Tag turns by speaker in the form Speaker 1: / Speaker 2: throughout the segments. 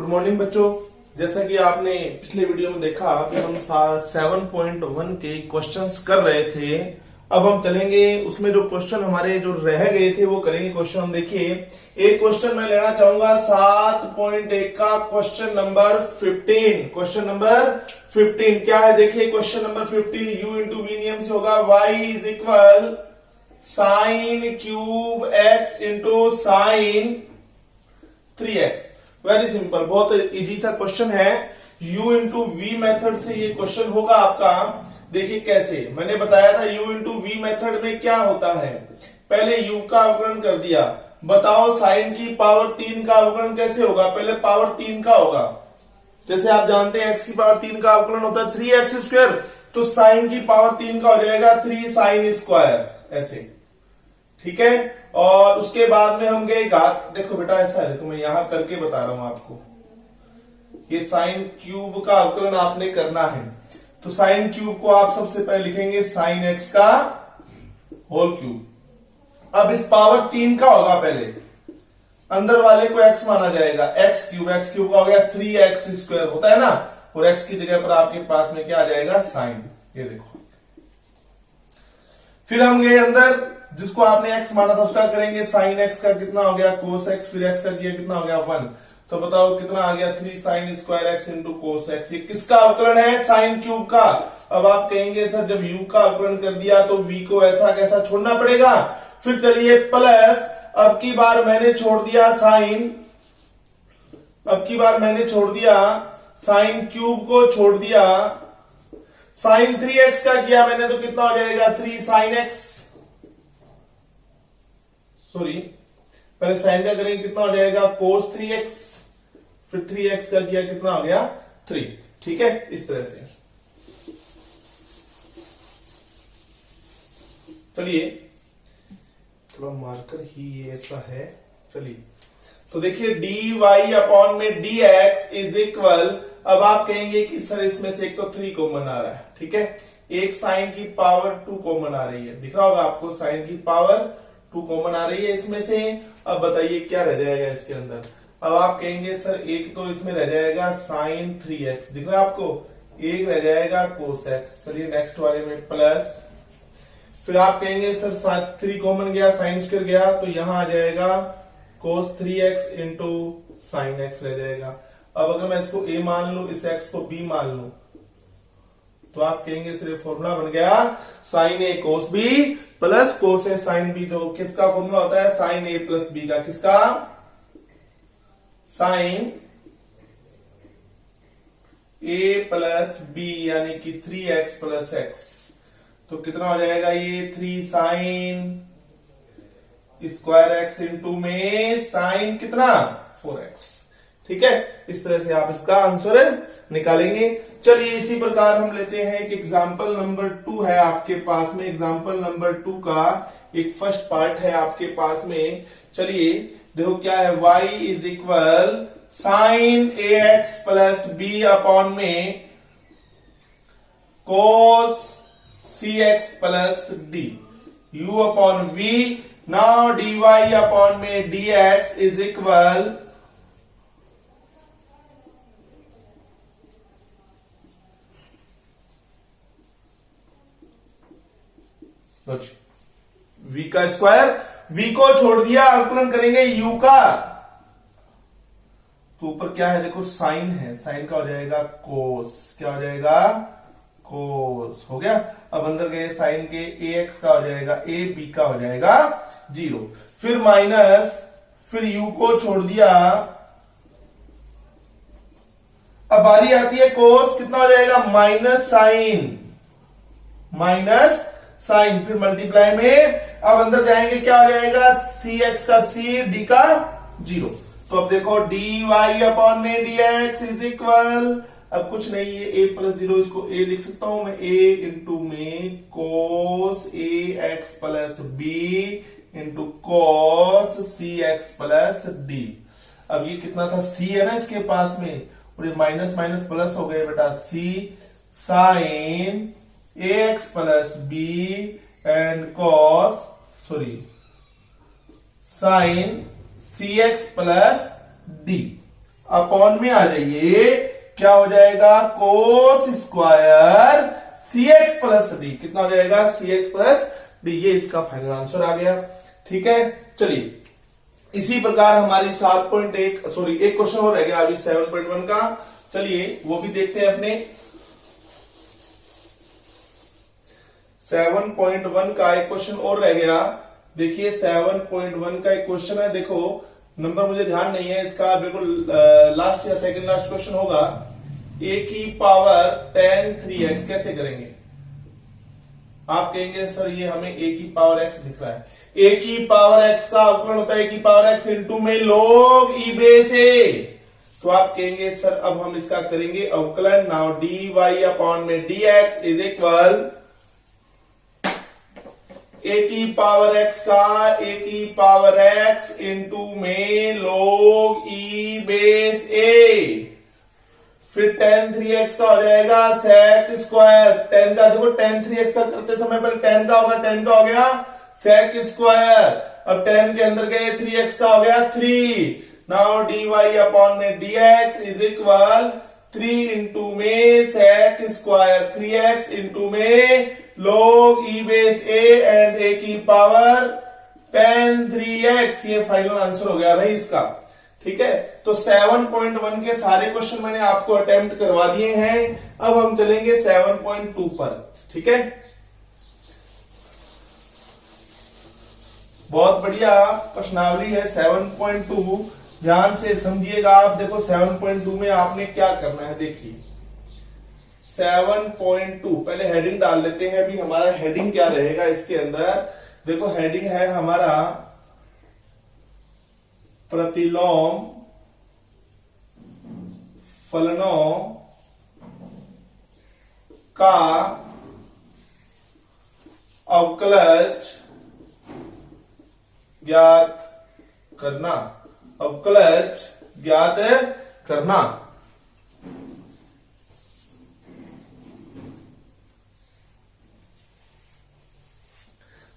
Speaker 1: Good morning बच्चों। जैसा कि आपने पिछले वीडियो में देखा कि हम 7.1 के क्वेश्चंस कर रहे थे। अब हम चलेंगे उसमें जो क्वेश्चन हमारे जो रह गए थे वो करेंगे क्वेश्चन। देखिए एक क्वेश्चन मैं लेना चाहूंगा 7.1 का क्वेश्चन नंबर 15। क्वेश्चन नंबर 15 क्या है? देखिए question number 15 u into v नियम से होगा y is equal sine cube x into sine 3x। Very simple, बहुत इजी सा क्वेश्चन है। u इंटू वी मेथड से ये क्वेश्चन होगा आपका। देखिए कैसे, मैंने बताया था u इंटू वी मेथड में क्या होता है। पहले u का अवकलन कर दिया। बताओ साइन की पावर 3 का अवकलन कैसे होगा? पहले पावर 3 का होगा। जैसे आप जानते हैं x की पावर 3 का अवकलन होता है 3x स्क्वायर, तो साइन की पावर 3 का हो जाएगा 3 साइन स्क्वायर, ऐसे। ठीक है। और उसके बाद में हम गए घात। देखो बेटा ऐसा है, देखो मैं यहां करके बता रहा हूं आपको। ये साइन क्यूब का अवकलन आपने करना है, तो साइन क्यूब को आप सबसे पहले लिखेंगे साइन एक्स का होल क्यूब। अब इस पावर 3 का होगा, पहले अंदर वाले को x माना जाएगा। एक्स क्यूब का हो गया 3x स्क्वायर, होता है ना। और x की जगह पर आपके पास में क्या आ जाएगा? साइन। ये देखो, फिर हम गए अंदर, जिसको आपने x माना था उसका करेंगे। साइन x का कितना हो गया? कोस x। फिर x का किया कितना हो गया? 1। तो बताओ कितना आ गया? 3 sine square x into cos x। ये किसका अवकलन है? साइन क्यूब का। अब आप कहेंगे सर जब u का अवकलन कर दिया तो v को ऐसा कैसा छोड़ना पड़ेगा। फिर चलिए प्लस, अब की बार मैंने छोड़ दिया साइन, अब की बार मैंने छोड़ दिया साइन क्यूब को छोड़ दिया। साइन 3x का किया मैंने तो कितना हो जाएगा? 3 साइन x। सॉरी, पहले साइन का करेंगे कितना हो जाएगा? कोस 3x। फिर 3x का किया कितना हो गया? 3। ठीक है, इस तरह से। चलिए थोड़ा मार्कर ही ये ऐसा है। चलिए तो देखिए dy अपॉन में dx इज इक्वल, अब आप कहेंगे कि सर इसमें से एक तो 3 कॉमन आ रहा है। ठीक है, एक साइन की पावर 2 कॉमन आ रही है, दिख रहा होगा आपको। साइन की पावर 2 कॉमन आ रही है इसमें से। अब बताइए क्या रह जाएगा इसके अंदर? अब आप कहेंगे सर एक तो इसमें रह जाएगा साइन 3x, दिख रहा है आपको। एक रह जाएगा कोस x। चलिए नेक्स्ट वाले में प्लस, फिर आप कहेंगे सर 3 कॉमन गया, साइन स्क्वायर गया, तो यहां आ जाएगा कोस 3x इंटू साइन x रह जाएगा। अब अगर मैं इसको a मान लू, इस x को b मान लू, तो आप कहेंगे सर ये फॉर्मूला बन गया sine a cos b plus cos a sine b। जो किसका फॉर्मूला होता है? साइन a प्लस b का। किसका? साइन a प्लस b, यानी कि 3x प्लस x। तो कितना हो जाएगा ये? 3 साइन स्क्वायर x इंटू में साइन कितना? 4x। ठीक है, इस तरह से आप इसका आंसर निकालेंगे। चलिए इसी प्रकार हम लेते हैं एक एग्जाम्पल नंबर 2 है आपके पास में। एग्जाम्पल नंबर 2 का एक फर्स्ट पार्ट है आपके पास में। चलिए देखो क्या है। y is equal sine ax plus b upon में cos cx plus d, u upon v। Now dy upon में dx इज इक्वल v का स्क्वायर। v को छोड़ दिया, अवकलन करेंगे u का, तो ऊपर क्या है? देखो साइन है, साइन का हो जाएगा कोस। क्या हो जाएगा? कोस हो गया। अब अंदर गए साइन के, ax का हो जाएगा a, b का हो जाएगा 0। फिर माइनस, फिर u को छोड़ दिया। अब बारी आती है कोस, कितना हो जाएगा? Minus sine, minus sine. फिर मल्टीप्लाई में, अब अंदर जाएंगे क्या हो जाएगा? cx का c, d का 0। तो अब देखो dy अपॉन में dx इज इक्वल, अब कुछ नहीं, ये a प्लस 0, इसको a लिख सकता हूं मैं। a इंटू में कोस ax plus b into cos cx plus d। अब ये कितना था? c है ना इसके पास में, और ये माइनस माइनस प्लस हो गए बेटा। c sine ax plus b and cos, sine cx plus d। Upon में आ जाइए, क्या हो जाएगा cos square C X plus D, कितना हो जाएगा सी एक्स प्लस डी, ये इसका फाइनल आंसर आ गया। ठीक है, चलिए इसी प्रकार हमारी 7.1 सॉरी एक क्वेश्चन और रह गया अभी 7.1 का, चलिए वो भी देखते हैं अपने। 7.1 का एक क्वेश्चन और रह गया, देखिए 7.1 का एक क्वेश्चन है, देखो नंबर मुझे ध्यान नहीं है इसका, बिल्कुल लास्ट या सेकंड लास्ट क्वेश्चन होगा। a की पावर tan 3x कैसे करेंगे? आप कहेंगे सर ये हमें a की पावर x दिख रहा है, a की पावर x का अवकलन होता है a की पावर x इंटू में log e बेस a, तो आप कहेंगे सर अब हम इसका करेंगे अवकलन। नाउ dy अपॉन में dx इज इक्वल a की पावर x का a की पावर x इंटू में log e बेस a, फिर tan 3x का हो जाएगा sec स्क्वायर, tan का देखो tan 3x का करते समय पहले tan का होगा, tan का हो गया sec स्क्वायर, अब tan के अंदर गए 3x का हो गया 3, नाउ dy अपॉन में dx इज इक्वल 3 इंटू में sec स्क्वायर 3x इंटू में log e base a and a की पावर tan 3x, ये फाइनल आंसर हो गया भाई इसका। ठीक है, तो 7.1 के सारे क्वेश्चन मैंने आपको अटेम्प्ट करवा दिए हैं, अब हम चलेंगे 7.2 पर। ठीक है, बहुत बढ़िया प्रश्नावली है 7.2, ध्यान से समझिएगा आप। देखो 7.2 में आपने क्या करना है, देखिए 7.2 पहले हेडिंग डाल लेते हैं। अभी हमारा हेडिंग क्या रहेगा इसके अंदर, देखो हेडिंग है हमारा प्रतिलोम फलनों का अवकलज ज्ञात करना, अवकलज ज्ञात करना।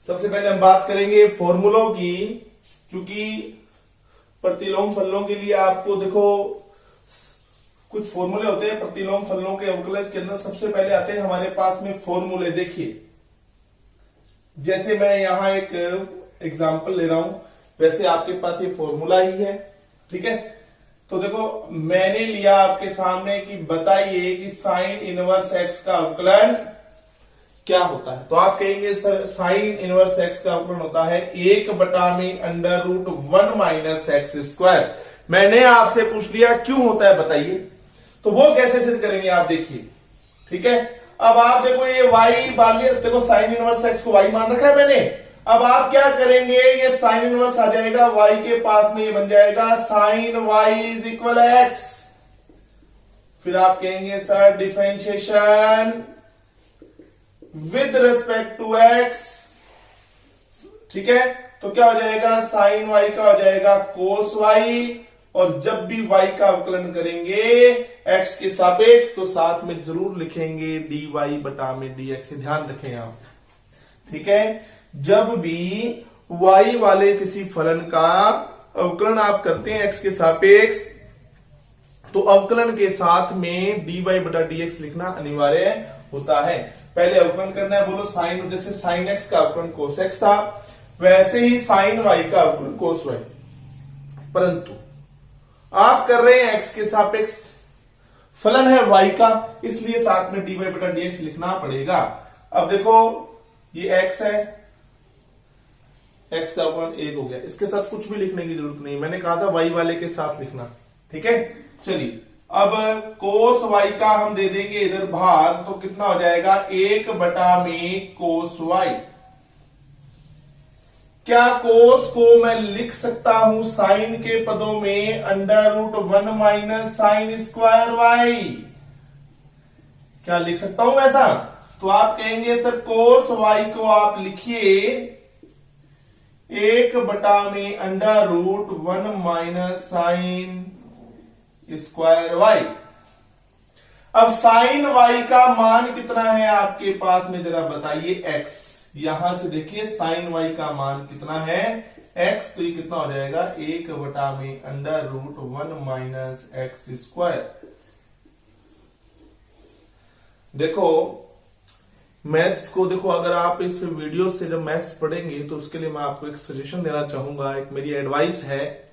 Speaker 1: सबसे पहले हम बात करेंगे फॉर्मूलों की, क्योंकि प्रतिलोम फलनों के लिए आपको देखो कुछ फॉर्मूले होते हैं प्रतिलोम फलनों के अवकलज के अंदर। सबसे पहले आते हैं हमारे पास में फॉर्मूले, देखिए जैसे मैं यहां एक एग्जांपल ले रहा हूं, वैसे आपके पास ये फॉर्मूला ही है। ठीक है, तो देखो मैंने लिया आपके सामने कि बताइए कि साइन इनवर्स एक्स का अवकलन क्या होता है, तो आप कहेंगे सर साइन इनवर्स एक्स का अवकलन होता है 1/में under root 1 minus x square. मैंने आपसे पूछ लिया क्यों होता है बताइए, तो वो कैसे सिद्ध करेंगे आप देखिए। ठीक है, अब आप देखो ये y मान लिया, देखो साइन इनवर्स एक्स को y मान रखा है मैंने। अब आप क्या करेंगे, ये साइन इनवर्स आ जाएगा y के पास में, ये बन जाएगा sine y is equal X. फिर आप कहेंगे sir differentiation with respect to X. ठीक है, तो क्या हो जाएगा साइन y का हो जाएगा कोस y, और जब भी y का अवकलन करेंगे x के सापेक्ष तो साथ में जरूर लिखेंगे dy बटा में dx, ध्यान रखें आप। ठीक है, जब भी y वाले किसी फलन का अवकलन आप करते हैं x के सापेक्ष, तो अवकलन के साथ में dy बटा dx लिखना अनिवार्य होता है। पहले अवकलन करना है, बोलो साइन, जैसे साइन x का अवकलन कोस x था, वैसे ही साइन y का अवकलन कोस y, परंतु आप कर रहे हैं x के सापेक्ष, फलन है y का, इसलिए साथ में dy बटा dx लिखना पड़ेगा। अब देखो ये x है, x का अवकलन 1 हो गया, इसके साथ कुछ भी लिखने की जरूरत नहीं, मैंने कहा था y वाले के साथ लिखना। ठीक है, चलिए अब कोस y का हम दे देंगे इधर भाग, तो कितना हो जाएगा 1/में कोस y। क्या कोस को मैं लिख सकता हूं साइन के पदों में under root 1 minus sine square y, क्या लिख सकता हूं ऐसा? तो आप कहेंगे सर कोस y को आप लिखिए 1/में under root 1 minus sine square y। अब साइन y का मान कितना है आपके पास में, जरा बताइए x। यहां से देखिए साइन y का मान कितना है x, तो ये कितना हो जाएगा 1/√1 माइनस एक्स स्क्वायर। देखो मैथ्स को, देखो अगर आप इस वीडियो से जब मैथ्स पढ़ेंगे तो उसके लिए मैं आपको एक सजेशन देना चाहूंगा, एक मेरी एडवाइस है,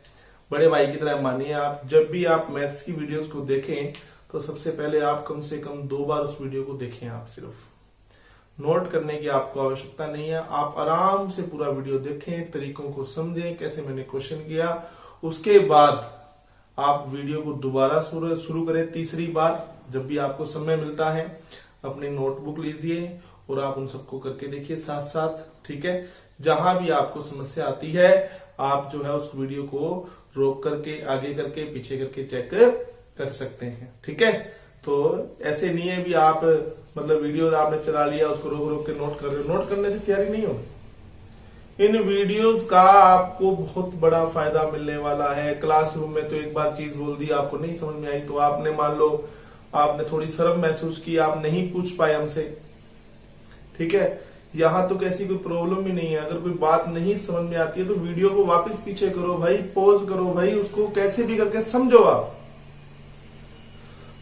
Speaker 1: बड़े भाई की तरह मानिए आप। जब भी आप मैथ्स की वीडियोस को देखें तो सबसे पहले आप कम से कम 2 बार उस वीडियो को देखें। आप सिर्फ नोट करने की आपको आवश्यकता नहीं है, आप आराम से पूरा वीडियो देखें, तरीकों को समझें, कैसे मैंने क्वेश्चन किया। उसके बाद आप वीडियो को दोबारा शुरू करें तीसरी बार, जब भी आपको समय मिलता है। अपनी नोटबुक लीजिए और आप उन सबको करके देखिए साथ साथ, ठीक है। जहां भी आपको समस्या आती है आप जो है उस वीडियो को रोक करके, आगे करके, पीछे करके चेक कर सकते हैं, ठीक है। तो ऐसे नहीं है भी आप मतलब वीडियो आपने चला लिया उसको रोक रोक के नोट कर रहे हो, नोट करने से तैयारी नहीं होगी। इन वीडियोस का आपको बहुत बड़ा फायदा मिलने वाला है। क्लासरूम में तो एक बार चीज बोल दी, आपको नहीं समझ में आई तो आपने मान लो आपने थोड़ी शर्म महसूस की, आप नहीं पूछ पाए हमसे, ठीक है। यहां तो कैसी कोई प्रॉब्लम भी नहीं है। अगर कोई बात नहीं समझ में आती है तो वीडियो को वापस पीछे करो भाई, पॉज करो भाई, उसको कैसे भी करके समझो आप।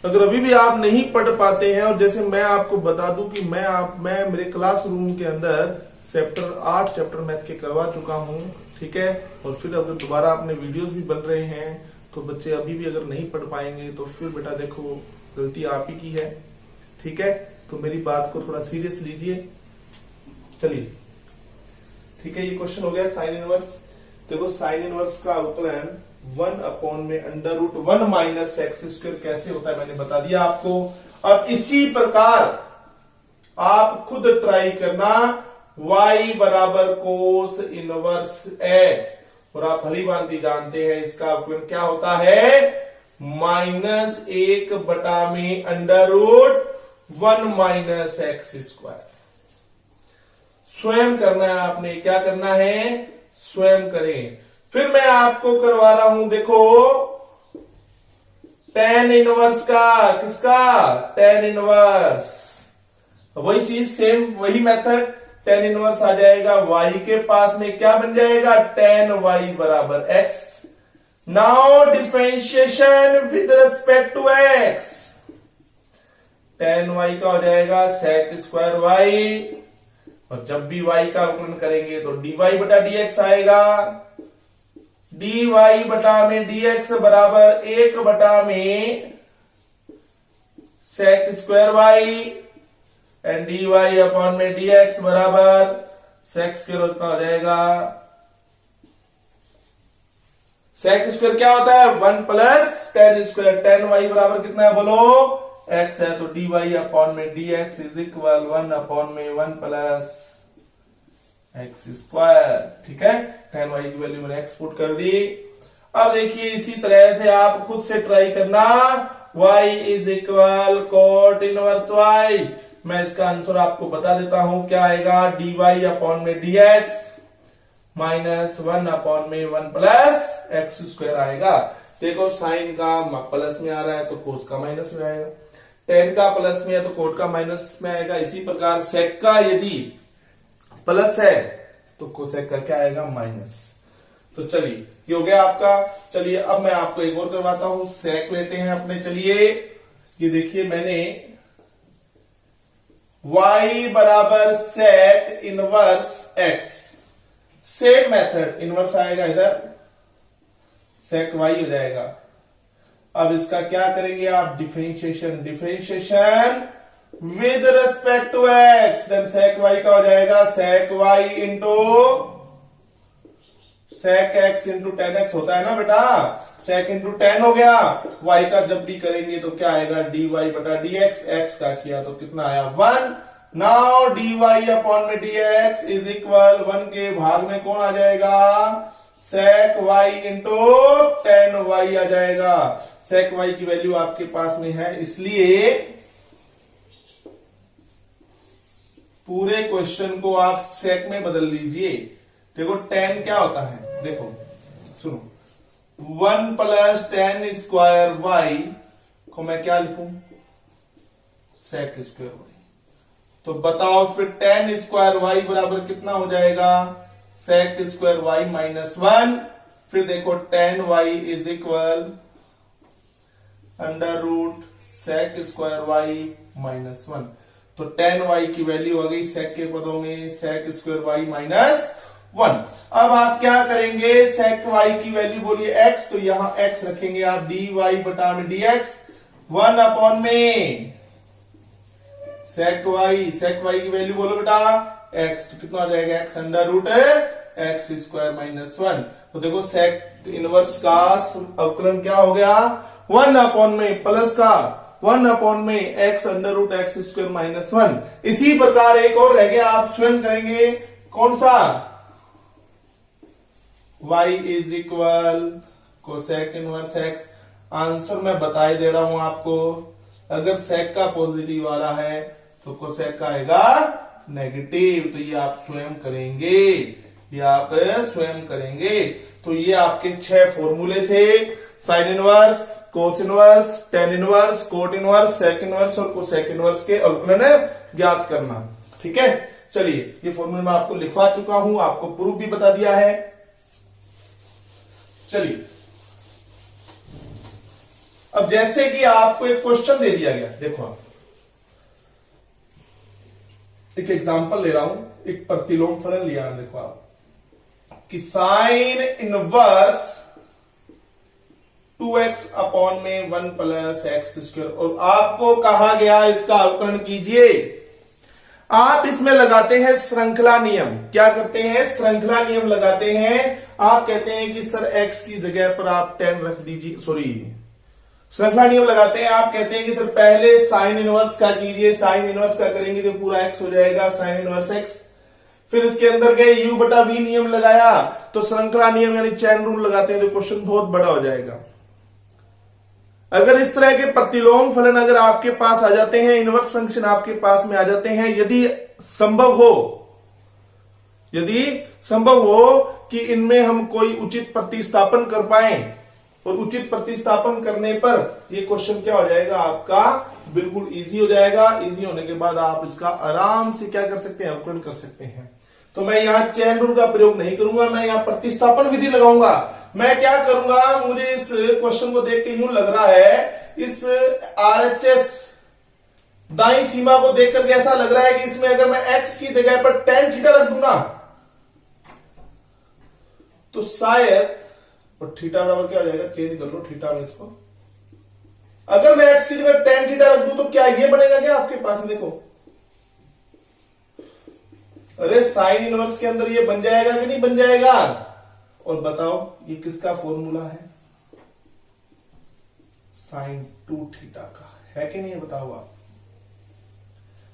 Speaker 1: अगर अभी भी आप नहीं पढ़ पाते हैं, और जैसे मैं आपको बता दूं कि मैं मेरे क्लासरूम के अंदर चैप्टर 8 चैप्टर मैथ के करवा चुका हूं, ठीक है। और फिर अगर दोबारा अपने वीडियोस भी बन रहे हैं तो बच्चे अभी भी अगर नहीं पढ़ पाएंगे तो फिर बेटा देखो गलती आप ही की है, ठीक है। तो मेरी बात को थोड़ा सीरियस लीजिए। चलिए ठीक है, ये क्वेश्चन हो गया साइन इनवर्स। देखो साइन इनवर्स का अवकलन 1/√1 माइनस एक्स स्क्वायर कैसे होता है मैंने बता दिया आपको। अब इसी प्रकार आप खुद ट्राई करना, y बराबर कोस इनवर्स x, और आप भली भांति जानते हैं इसका अवकलन क्या होता है, -1/√1 माइनस एक्स स्क्वायर। स्वयं करना है आपने, क्या करना है, स्वयं करें। फिर मैं आपको करवा रहा हूं, देखो tan इनवर्स का, किसका, tan इनवर्स, वही चीज सेम वही मेथड, tan इनवर्स आ जाएगा y के पास में, क्या बन जाएगा, tan y बराबर x। Now differentiation with respect to x, tan y का हो जाएगा sec स्क्वायर y, और जब भी y का अवकलन करेंगे तो dy बटा dx आएगा। dy बटा में dx बराबर 1 बटा में sec square y, and dy upon में dx बराबर sec स्क्वायर का हो जाएगा। sec स्क्वायर क्या होता है, 1 plus tan square, tan y बराबर कितना है बोलो, x है, तो dy अपॉन में dx इज इक्वल 1 अपॉन में 1 प्लस एक्स स्क्वायर, ठीक है। tan y की वैल्यू मैंने x पुट कर दी। अब देखिए इसी तरह से आप खुद से ट्राई करना, y is equal cot inverse y। मैं इसका आंसर आपको बता देता हूं, क्या आएगा, dy अपॉन में dx माइनस 1 अपॉन में 1 प्लस एक्स स्क्वायर आएगा। देखो साइन का प्लस में आ रहा है तो कोस का माइनस में आएगा, टेन का प्लस में है तो कोट का माइनस में आएगा। इसी प्रकार सेक का यदि प्लस है तो कोसेक का क्या आएगा, माइनस। तो चलिए ये हो गया आपका। चलिए अब मैं आपको एक और करवाता हूं, सेक लेते हैं अपने। चलिए ये देखिए मैंने y बराबर sec inverse x, same method, inverse आएगा इधर, सेक y हो जाएगा। अब इसका क्या करेंगे आप, differentiation, differentiation with respect to x, then sec y का हो जाएगा sec y into sec x into tan X होता है ना बेटा, सेक इंटू टेन हो गया। y का जब भी करेंगे तो क्या आएगा, dy बटा dx, x का किया तो कितना आया, 1। नाउ dy अपॉन में dx इज इक्वल 1 के भाग में कौन आ जाएगा, sec y into ten y आ जाएगा। सेक y की वैल्यू आपके पास में है, इसलिए पूरे क्वेश्चन को आप सेक में बदल लीजिए। देखो टेन क्या होता है, देखो सुनो, 1 प्लस टेन स्क्वायर वाई को मैं क्या लिखूं, सेक स्क्वायर वाई। तो बताओ फिर टेन स्क्वायर वाई बराबर कितना हो जाएगा, sec स्क्वायर y माइनस 1, फिर देखो tan y is equal under root sec square y minus 1। तो tan y की वैल्यू आ गई sec के पदों में sec स्क्वायर y माइनस 1। अब आप क्या करेंगे, sec y की वैल्यू बोलिए x, तो यहां x रखेंगे आप dy बटा में dx 1 अपॉन में sec y की वैल्यू बोलो बेटा x, तो कितना आ जाएगा x under root x square minus 1। तो देखो sec इनवर्स का अवकलन क्या हो गया, 1 अपॉन में प्लस का 1 अपॉन में x under root x square minus 1। इसी प्रकार एक और रह गया, आप स्वयं करेंगे, कौन सा, y is equal cosec inverse x। Answer मैं बता ही दे रहा हूं आपको, अगर सेक का पॉजिटिव आ रहा है तो कोसेक का आएगा नेगेटिव, तो ये आप स्वयं करेंगे, ये आप स्वयं करेंगे। तो ये आपके 6 फॉर्मूले थे, sine inverse, cos inverse, tan inverse, cot inverse, sec inverse और कोसेक इनवर्स के अवकलन ज्ञात करना। ठीक है, चलिए ये फॉर्मूले मैं आपको लिखवा चुका हूं, आपको प्रूफ भी बता दिया है। चलिए अब जैसे कि आपको एक क्वेश्चन दे दिया गया, देखो आप एक एग्जांपल ले रहा हूं, एक प्रतिलोम फलन लिया है, देखो आप कि साइन इनवर्स 2x अपॉन में 1 प्लस एक्स स्क्वायर, और आपको कहा गया इसका अवकलन कीजिए। आप इसमें लगाते हैं श्रृंखला नियम, क्या करते हैं, श्रृंखला नियम लगाते हैं। आप कहते हैं कि सर x की जगह पर आप 10 रख दीजिए, सॉरी श्रृंखला नियम लगाते हैं। आप कहते हैं कि सर पहले साइन इनवर्स का कीजिए, साइन इनवर्स का करेंगे तो पूरा x हो जाएगा साइन इनवर्स x। फिर इसके अंदर गए u बटा v नियम लगाया, तो श्रृंखला नियम यानी चैन रूल लगाते हैं, तो क्वेश्चन बहुत बड़ा हो जाएगा। अगर इस तरह के प्रतिलोम फलन अगर आपके पास आ जाते हैं, इनवर्स फंक्शन आपके पास में आ जाते हैं, यदि संभव हो कि इनमें हम कोई उचित प्रतिस्थापन कर पाए, और उचित प्रतिस्थापन करने पर ये क्वेश्चन क्या हो जाएगा आपका, बिल्कुल इजी हो जाएगा। इजी होने के बाद आप इसका आराम से क्या कर सकते हैं, अवकलन कर सकते हैं। तो मैं यहां चैन रूल का प्रयोग नहीं करूंगा, मैं यहां प्रतिस्थापन विधि लगाऊंगा। मैं क्या करूंगा, मुझे इस क्वेश्चन को देख के यूं लग रहा है, इस RHS दाई सीमा को देख करके ऐसा लग रहा है कि इसमें अगर मैं x की जगह पर tan थीटा रख दूंगा तो शायद, और थीटा बराबर क्या हो जाएगा, चेंज कर लो थीटा में इसको, अगर मैं x की जगह tan थीटा रख दूं तो क्या ये बनेगा क्या आपके पास, देखो अरे साइन इनवर्स के अंदर ये बन जाएगा कि नहीं बन जाएगा। और बताओ ये किसका फॉर्मूला है, साइन 2 थीटा का है कि नहीं, बताओ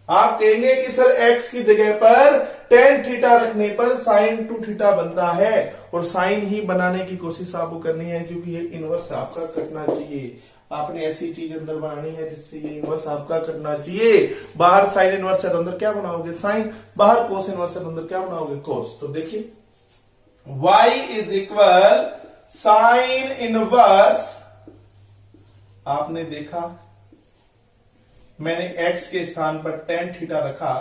Speaker 1: आप कहेंगे कि सर x की जगह पर tan थीटा रखने पर साइन 2 थीटा बनता है, और साइन ही बनाने की कोशिश आपको करनी है, क्योंकि ये इनवर्स आपका कटना चाहिए। आपने ऐसी चीज अंदर बनानी है जिससे ये इनवर्स आपका कटना चाहिए। बाहर साइन इनवर्स है तो अंदर क्या बनाओगे, साइन, बाहर कोस इनवर्स है तो अंदर क्या बनाओगे, कोस। तो देखिए y is equal sine inverse, आपने देखा मैंने x के स्थान पर tan थीटा रखा,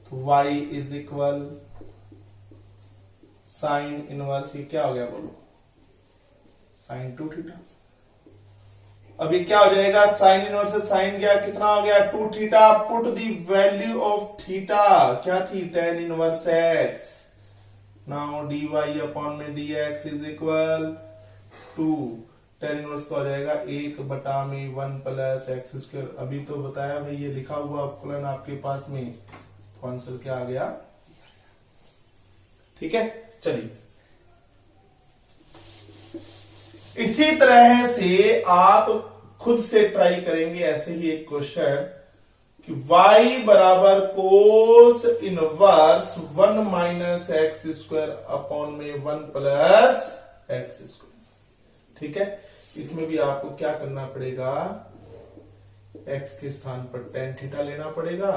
Speaker 1: तो y is equal sine inverse, ये क्या हो गया बोलो, साइन 2 थीटा। अब ये क्या हो जाएगा, साइन इनवर्स से साइन गया, कितना हो गया 2 theta. Put the value of theta, क्या थी, tan inverse x। Now dy upon में dx is equal 2, tan inverse का हो जाएगा 1 बटा में 1 प्लस एक्स स्क्वायर। अभी तो बताया भाई, ये लिखा हुआ अवकलन आपके पास में, आंसर क्या आ गया। ठीक है, चलिए इसी तरह से आप खुद से ट्राई करेंगे ऐसे ही एक क्वेश्चन कि y बराबर cos inverse 1 minus x square upon में 1 प्लस एक्स स्क्वायर। ठीक है, इसमें भी आपको क्या करना पड़ेगा, x के स्थान पर tan थीटा लेना पड़ेगा,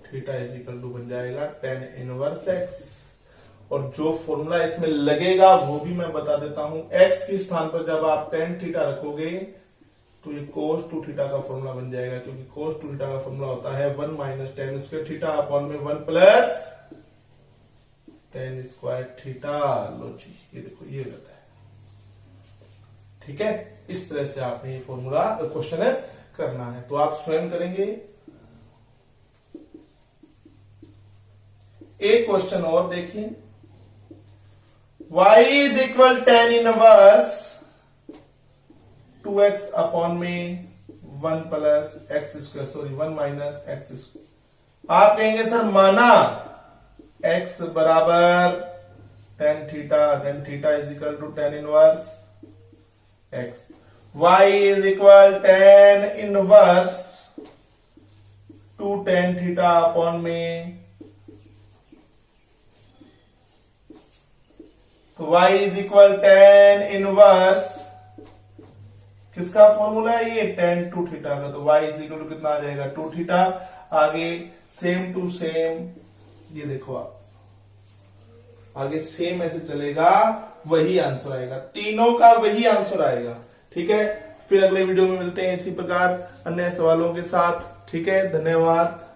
Speaker 1: थीटा इज इक्वल टू बन जाएगा tan इनवर्स x, और जो फॉर्मूला इसमें लगेगा वो भी मैं बता देता हूं। x के स्थान पर जब आप tan थीटा रखोगे तो ये cos 2 थीटा का फॉर्मूला बन जाएगा, क्योंकि cos 2 थीटा का फॉर्मूला होता है 1 minus tan square theta upon में 1 प्लस tan स्क्वायर थीटा। लो जी, ये देखो ये गलत है। ठीक है, इस तरह से आपने ये फॉर्मूला क्वेश्चन करना है, तो आप स्वयं करेंगे। एक क्वेश्चन और देखिए, y is equal tan inverse 2x upon में 1 plus X square, sorry 1 minus x square. आप कहेंगे सर माना x बराबर tan theta is equal to tan inverse x, y is equal tan inverse 2 tan theta upon में, तो y is equal tan inverse किसका formula है ये, tan 2 theta का, तो y इज इक्वल टू कितना आ जाएगा 2 थीटा। आगे सेम टू सेम, ये देखो आप आगे सेम ऐसे चलेगा, वही आंसर आएगा, तीनों का वही आंसर आएगा। ठीक है, फिर अगले वीडियो में मिलते हैं इसी प्रकार अन्य सवालों के साथ। ठीक है, धन्यवाद।